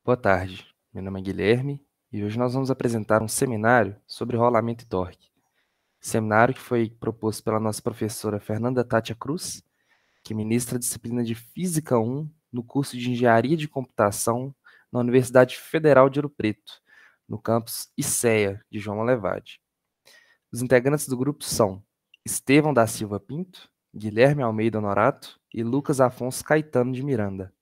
Boa tarde, meu nome é Guilherme e hoje nós vamos apresentar um seminário sobre rolamento e torque. Seminário que foi proposto pela nossa professora Fernanda Tátia Cruz, que ministra a disciplina de Física 1 no curso de Engenharia de Computação na Universidade Federal de Ouro Preto, no campus ICEA de João Malevade. Os integrantes do grupo são Estevão da Silva Pinto, Guilherme Almeida Honorato e Lucas Afonso Caetano de Miranda.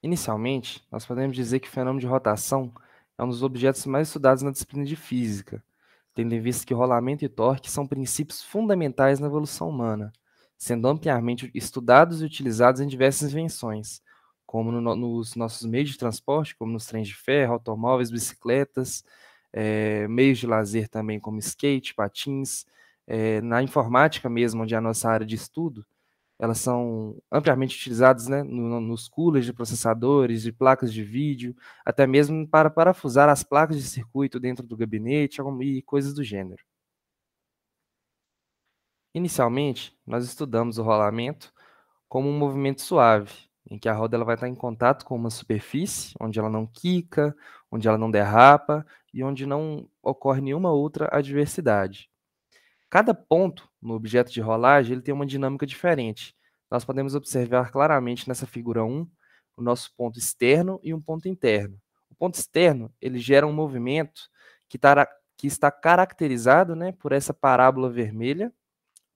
Inicialmente, nós podemos dizer que o fenômeno de rotação é um dos objetos mais estudados na disciplina de física, tendo em vista que rolamento e torque são princípios fundamentais na evolução humana, sendo amplamente estudados e utilizados em diversas invenções, como nos nossos meios de transporte, como nos trens de ferro, automóveis, bicicletas, meios de lazer também, como skate, patins, na informática mesmo, onde é a nossa área de estudo. Elas são amplamente utilizadas, né, nos coolers de processadores, de placas de vídeo, até mesmo para parafusar as placas de circuito dentro do gabinete e coisas do gênero. Inicialmente, nós estudamos o rolamento como um movimento suave, em que a roda ela vai estar em contato com uma superfície, onde ela não quica, onde ela não derrapa e onde não ocorre nenhuma outra adversidade. Cada ponto no objeto de rolagem ele tem uma dinâmica diferente. Nós podemos observar claramente nessa figura 1 o nosso ponto externo e um ponto interno. O ponto externo ele gera um movimento que está caracterizado, né, por essa parábola vermelha,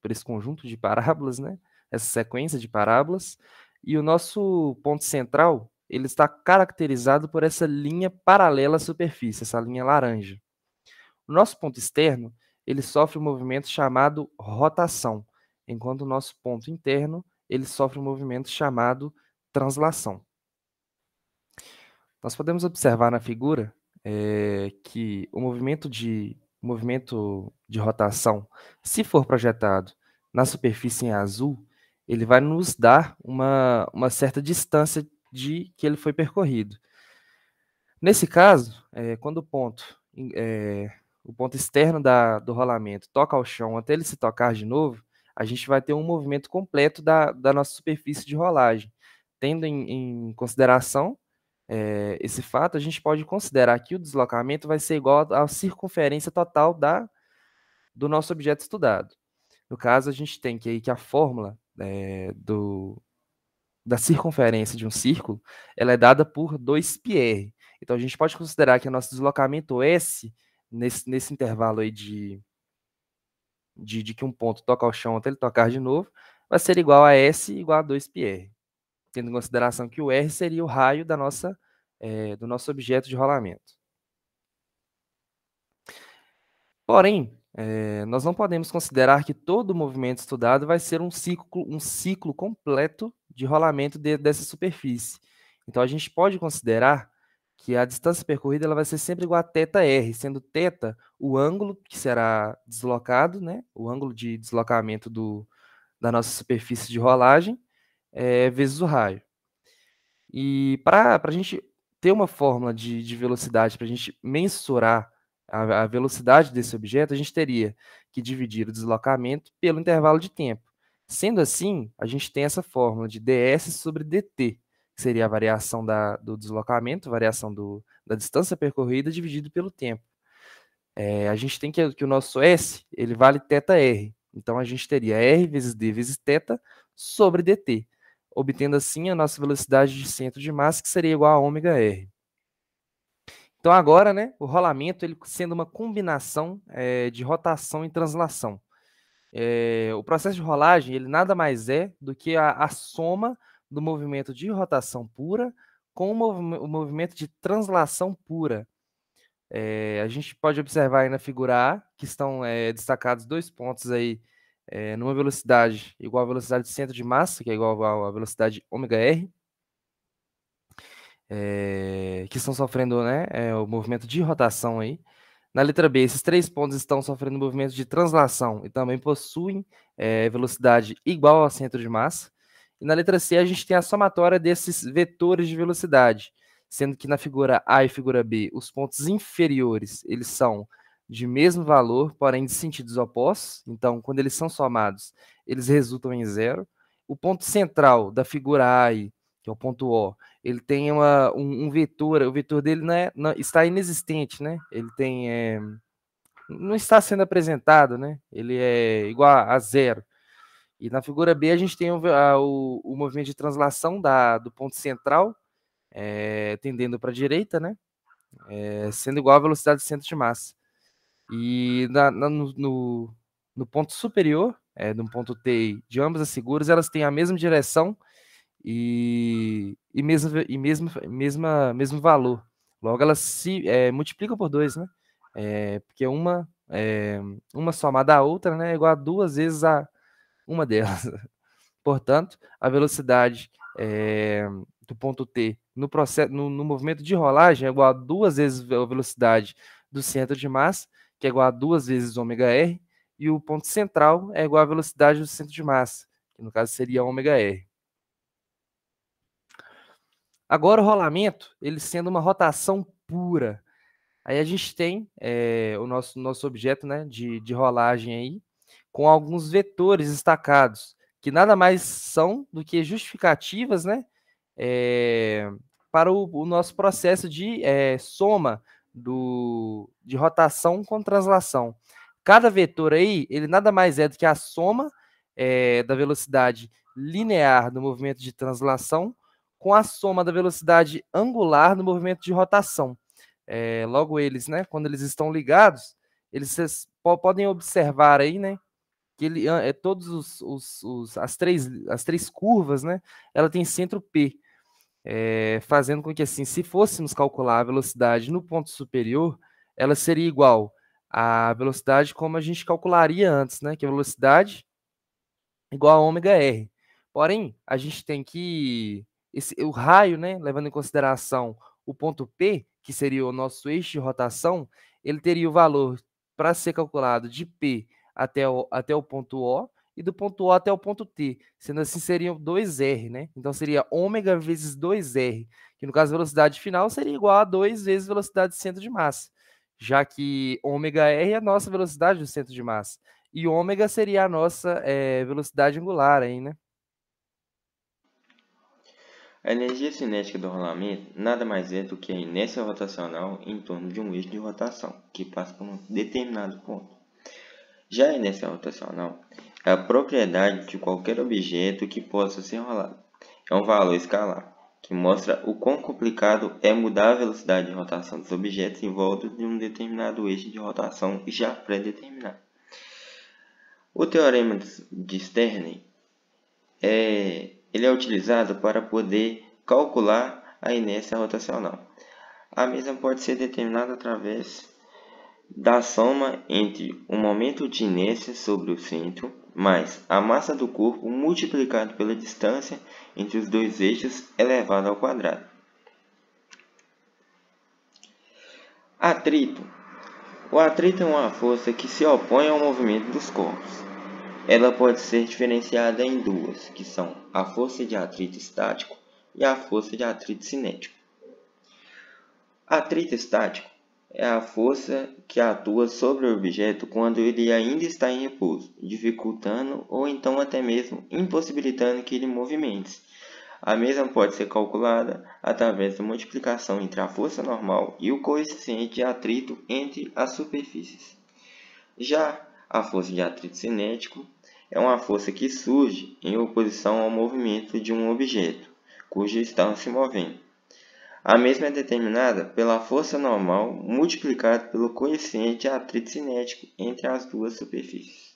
por esse conjunto de parábolas, né, essa sequência de parábolas, e o nosso ponto central ele está caracterizado por essa linha paralela à superfície, essa linha laranja. O nosso ponto externo, ele sofre um movimento chamado rotação, enquanto o nosso ponto interno, ele sofre um movimento chamado translação. Nós podemos observar na figura que o movimento de rotação, se for projetado na superfície em azul, ele vai nos dar uma certa distância de que ele foi percorrido. Nesse caso, quando o ponto externo do rolamento toca ao chão até ele se tocar de novo, a gente vai ter um movimento completo da nossa superfície de rolagem. Tendo em consideração esse fato, a gente pode considerar que o deslocamento vai ser igual à circunferência total do nosso objeto estudado. No caso, a gente tem que a fórmula da circunferência de um círculo, ela é dada por 2πr. Então a gente pode considerar que o nosso deslocamento S, nesse intervalo aí de que um ponto toca ao chão até ele tocar de novo, vai ser igual a S igual a 2πr. Tendo em consideração que o R seria o raio do nosso objeto de rolamento. Porém, nós não podemos considerar que todo movimento estudado vai ser um ciclo completo de rolamento dessa superfície. Então, a gente pode considerar que a distância percorrida ela vai ser sempre igual a θr, sendo θ o ângulo que será deslocado, né? O ângulo de deslocamento da nossa superfície de rolagem, vezes o raio. E para a gente ter uma fórmula de velocidade, para a gente mensurar a velocidade desse objeto, a gente teria que dividir o deslocamento pelo intervalo de tempo. Sendo assim, a gente tem essa fórmula de ds sobre dt, que seria a variação do deslocamento, variação da distância percorrida dividido pelo tempo. A gente tem que o nosso S ele vale θr. Então, a gente teria r vezes d vezes θ sobre dt, obtendo assim a nossa velocidade de centro de massa, que seria igual a ômega-r. Então, agora, né, o rolamento ele sendo uma combinação de rotação e translação. O processo de rolagem ele nada mais é do que a soma do movimento de rotação pura com o movimento de translação pura. A gente pode observar aí na figura A que estão destacados dois pontos aí numa velocidade igual à velocidade de centro de massa, que é igual à velocidade ômega-r, que estão sofrendo, né, o movimento de rotação aí. Na letra B, esses três pontos estão sofrendo movimento de translação e também possuem velocidade igual ao centro de massa. E na letra C, a gente tem a somatória desses vetores de velocidade, sendo que na figura A e figura B, os pontos inferiores eles são de mesmo valor, porém de sentidos opostos. Então, quando eles são somados, eles resultam em zero. o ponto central da figura A aí, que é o ponto O, ele tem um vetor, o vetor dele está inexistente, né? Ele tem, não está sendo apresentado, né? Ele é igual a zero. E na figura B a gente tem o movimento de translação do ponto central, tendendo para a direita, né? Sendo igual à velocidade do centro de massa. E no ponto superior, no ponto T de ambas as figuras, elas têm a mesma direção e mesmo valor. Logo, elas se multiplicam por 2, né? Porque uma somada à outra, né, é igual a 2 vezes a uma delas. Portanto, a velocidade do ponto T no movimento de rolagem é igual a 2 vezes a velocidade do centro de massa, que é igual a 2 vezes ômega-r, e o ponto central é igual à velocidade do centro de massa, que no caso seria ômega-r. Agora o rolamento, ele sendo uma rotação pura. Aí a gente tem o nosso objeto, né, de rolagem aí, com alguns vetores destacados, que nada mais são do que justificativas, né, é, para o nosso processo de soma de rotação com translação. Cada vetor aí, ele nada mais é do que a soma da velocidade linear do movimento de translação com a soma da velocidade angular no movimento de rotação. Logo eles, né, quando eles estão ligados, vocês podem observar aí, né, que todos as três curvas, né, ela tem centro P, fazendo com que, assim, se fôssemos calcular a velocidade no ponto superior, ela seria igual à velocidade como a gente calcularia antes, né, que é a velocidade igual a ômega r. Porém, a gente tem que o raio, né, levando em consideração o ponto P, que seria o nosso eixo de rotação, ele teria o valor para ser calculado de P até o ponto O e do ponto O até o ponto T, sendo assim seriam 2R, né? Então seria ômega vezes 2R, que no caso a velocidade final seria igual a 2 vezes a velocidade do centro de massa, já que ômega R é a nossa velocidade do centro de massa. E ômega seria a nossa velocidade angular aí, né? A energia cinética do rolamento nada mais é do que a inércia rotacional em torno de um eixo de rotação, que passa por um determinado ponto. Já a inércia rotacional é a propriedade de qualquer objeto que possa ser rolado. É um valor escalar, que mostra o quão complicado é mudar a velocidade de rotação dos objetos em volta de um determinado eixo de rotação já pré-determinado. O teorema de Stern ele é utilizado para poder calcular a inércia rotacional. A mesma pode ser determinada através da soma entre o momento de inércia sobre o centro mais a massa do corpo multiplicado pela distância entre os dois eixos elevado ao quadrado. Atrito. O atrito é uma força que se opõe ao movimento dos corpos. Ela pode ser diferenciada em duas, que são a força de atrito estático e a força de atrito cinético. Atrito estático é a força que atua sobre o objeto quando ele ainda está em repouso, dificultando ou então até mesmo impossibilitando que ele movimente-se. A mesma pode ser calculada através da multiplicação entre a força normal e o coeficiente de atrito entre as superfícies. Já a força de atrito cinético é uma força que surge em oposição ao movimento de um objeto, cujo está se movendo. A mesma é determinada pela força normal multiplicada pelo coeficiente de atrito cinético entre as duas superfícies.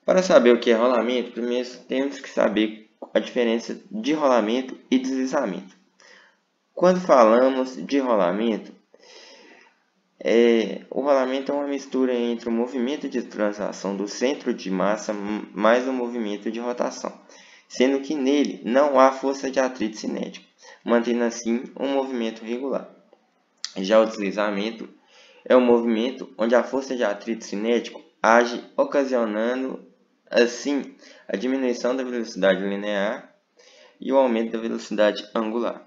Para saber o que é rolamento, primeiro temos que saber a diferença de rolamento e deslizamento. Quando falamos de rolamento, o rolamento é uma mistura entre o movimento de translação do centro de massa mais o movimento de rotação, sendo que nele não há força de atrito cinético, mantendo assim um movimento regular. Já o deslizamento é um movimento onde a força de atrito cinético age ocasionando assim a diminuição da velocidade linear e o aumento da velocidade angular.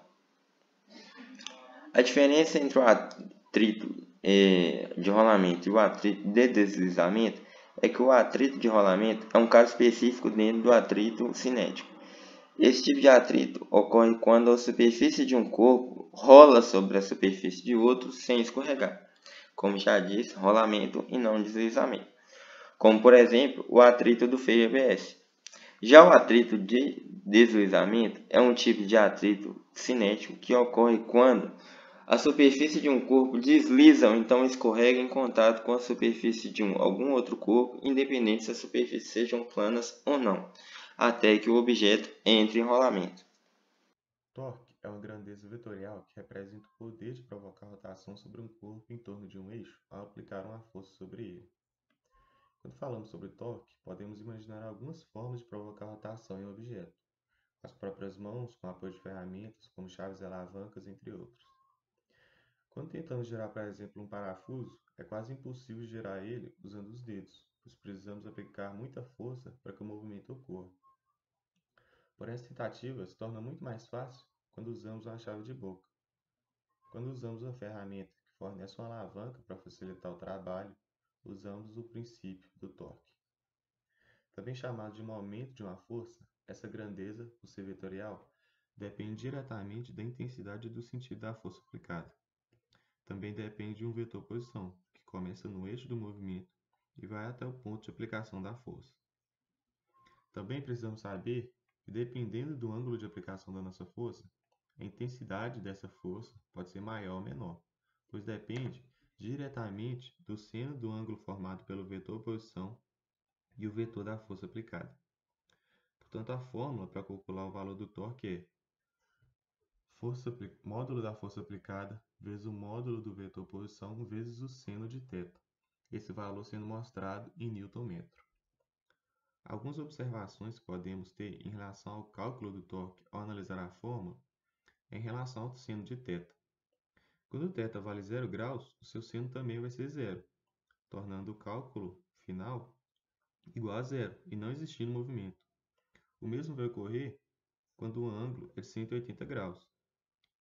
A diferença entre o atrito de rolamento e o atrito de deslizamento é que o atrito de rolamento é um caso específico dentro do atrito cinético. Esse tipo de atrito ocorre quando a superfície de um corpo rola sobre a superfície de outro sem escorregar. Como já disse, rolamento e não deslizamento. Como, por exemplo, o atrito do ferro ABS. Já o atrito de deslizamento é um tipo de atrito cinético que ocorre quando a superfície de um corpo desliza ou então escorrega em contato com a superfície de algum outro corpo, independente se as superfícies sejam planas ou não, até que o objeto entre em rolamento. Torque é uma grandeza vetorial que representa o poder de provocar rotação sobre um corpo em torno de um eixo ao aplicar uma força sobre ele. Quando falamos sobre torque, podemos imaginar algumas formas de provocar rotação em um objeto, com as próprias mãos, com apoio de ferramentas, como chaves e alavancas, entre outros. Quando tentamos girar, por exemplo, um parafuso, é quase impossível girar ele usando os dedos, pois precisamos aplicar muita força para que o movimento ocorra. Porém, essa tentativa se torna muito mais fácil quando usamos uma chave de boca. Quando usamos uma ferramenta que fornece uma alavanca para facilitar o trabalho, usamos o princípio do torque. Também chamado de momento de uma força, essa grandeza, por ser vetorial, depende diretamente da intensidade e do sentido da força aplicada. Também depende de um vetor posição, que começa no eixo do movimento e vai até o ponto de aplicação da força. Também precisamos saber que, dependendo do ângulo de aplicação da nossa força, a intensidade dessa força pode ser maior ou menor, pois depende diretamente do seno do ângulo formado pelo vetor posição e o vetor da força aplicada. Portanto, a fórmula para calcular o valor do torque é módulo da força aplicada vezes o módulo do vetor posição vezes o seno de θ, esse valor sendo mostrado em Newton-metro. Algumas observações que podemos ter em relação ao cálculo do torque ao analisar a fórmula é em relação ao seno de θ. Quando θ vale 0 graus, o seu seno também vai ser zero, tornando o cálculo final igual a zero e não existindo movimento. O mesmo vai ocorrer quando o ângulo é de 180 graus.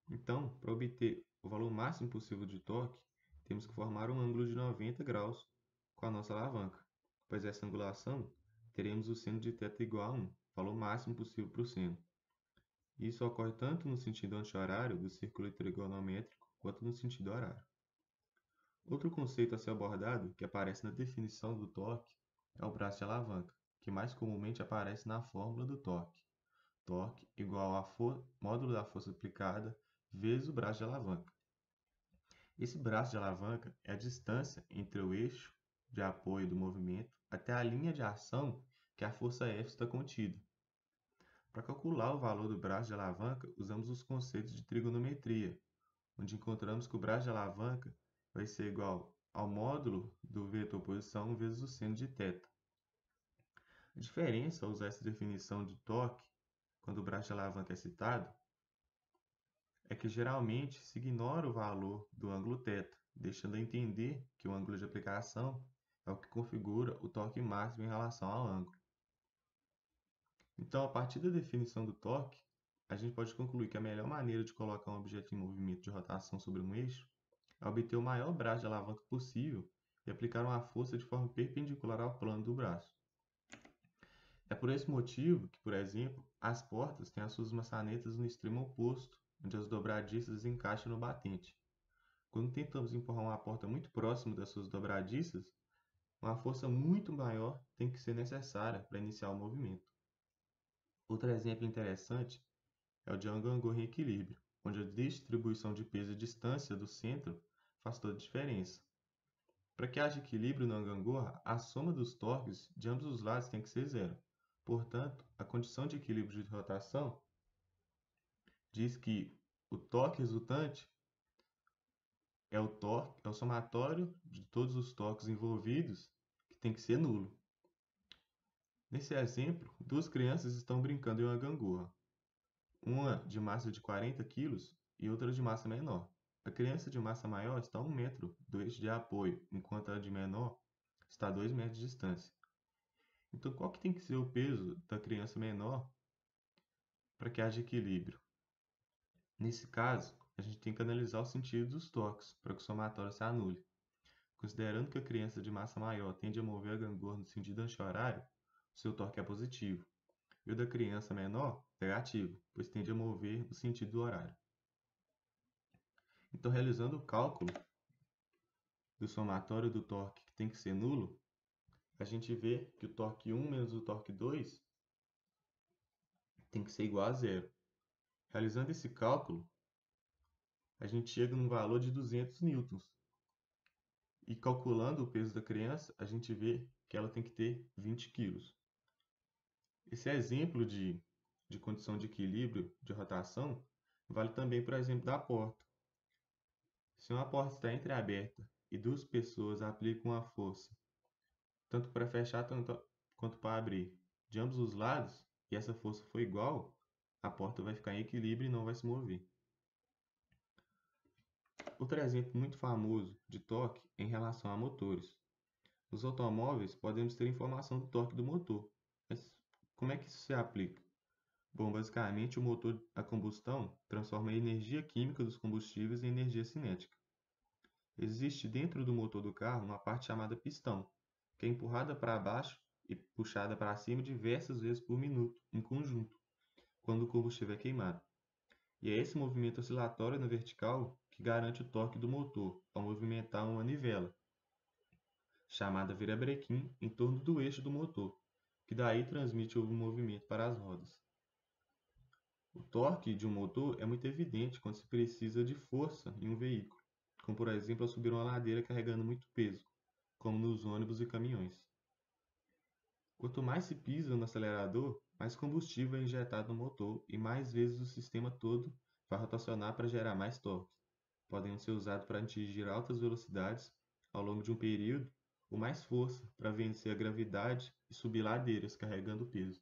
Então, para obter o valor máximo possível de torque, temos que formar um ângulo de 90 graus com a nossa alavanca. Após essa angulação, teremos o seno de θ igual a 1, valor máximo possível para o seno. Isso ocorre tanto no sentido anti-horário do círculo trigonométrico quanto no sentido horário. Outro conceito a ser abordado, que aparece na definição do torque, é o braço de alavanca, que mais comumente aparece na fórmula do torque. Torque igual a módulo da força aplicada vezes o braço de alavanca. Esse braço de alavanca é a distância entre o eixo de apoio do movimento até a linha de ação que a força F está contida. Para calcular o valor do braço de alavanca, usamos os conceitos de trigonometria, onde encontramos que o braço de alavanca vai ser igual ao módulo do vetor posição vezes o seno de θ. A diferença ao usar essa definição de torque, quando o braço de alavanca é citado, é que geralmente se ignora o valor do ângulo θ, deixando a entender que o ângulo de aplicação é o que configura o torque máximo em relação ao ângulo. Então, a partir da definição do torque, a gente pode concluir que a melhor maneira de colocar um objeto em movimento de rotação sobre um eixo é obter o maior braço de alavanca possível e aplicar uma força de forma perpendicular ao plano do braço. É por esse motivo que, por exemplo, as portas têm as suas maçanetas no extremo oposto, onde as dobradiças encaixam no batente. Quando tentamos empurrar uma porta muito próxima das suas dobradiças, uma força muito maior tem que ser necessária para iniciar o movimento. Outro exemplo interessante é o de uma gangorra em equilíbrio, onde a distribuição de peso e distância do centro faz toda a diferença. Para que haja equilíbrio na gangorra, a soma dos torques de ambos os lados tem que ser zero. Portanto, a condição de equilíbrio de rotação diz que o torque resultante é o somatório de todos os torques envolvidos, que tem que ser nulo. Nesse exemplo, duas crianças estão brincando em uma gangorra, uma de massa de 40 kg e outra de massa menor. A criança de massa maior está a 1 metro do eixo de apoio, enquanto a de menor está a 2 metros de distância. Então, qual que tem que ser o peso da criança menor para que haja equilíbrio? Nesse caso, a gente tem que analisar o sentido dos torques para que o somatório se anule. Considerando que a criança de massa maior tende a mover a gangorra no sentido anti-horário, o seu torque é positivo, e o da criança menor, negativo, pois tende a mover no sentido horário. Então, realizando o cálculo do somatório do torque que tem que ser nulo, a gente vê que o torque 1 menos o torque 2 tem que ser igual a zero. Realizando esse cálculo, a gente chega num valor de 200 newtons. E calculando o peso da criança, a gente vê que ela tem que ter 20 quilos. Esse exemplo de condição de equilíbrio de rotação vale também para o exemplo da porta. Se uma porta está entreaberta e duas pessoas aplicam a força, tanto para fechar quanto para abrir, de ambos os lados, e essa força for igual, a porta vai ficar em equilíbrio e não vai se mover. Outro exemplo muito famoso de torque é em relação a motores. Nos automóveis, podemos ter informação do torque do motor. Mas como é que isso se aplica? Bom, basicamente, o motor a combustão transforma a energia química dos combustíveis em energia cinética. Existe dentro do motor do carro uma parte chamada pistão, que é empurrada para baixo e puxada para cima diversas vezes por minuto, em conjunto, quando o combustível é queimado. E é esse movimento oscilatório na vertical que garante o torque do motor ao movimentar uma manivela, chamada virabrequim, em torno do eixo do motor, que daí transmite o movimento para as rodas. O torque de um motor é muito evidente quando se precisa de força em um veículo, como por exemplo ao subir uma ladeira carregando muito peso, como nos ônibus e caminhões. Quanto mais se pisa no acelerador, mais combustível é injetado no motor e mais vezes o sistema todo vai rotacionar para gerar mais torque, podendo ser usado para atingir altas velocidades ao longo de um período ou mais força para vencer a gravidade e subir ladeiras carregando peso.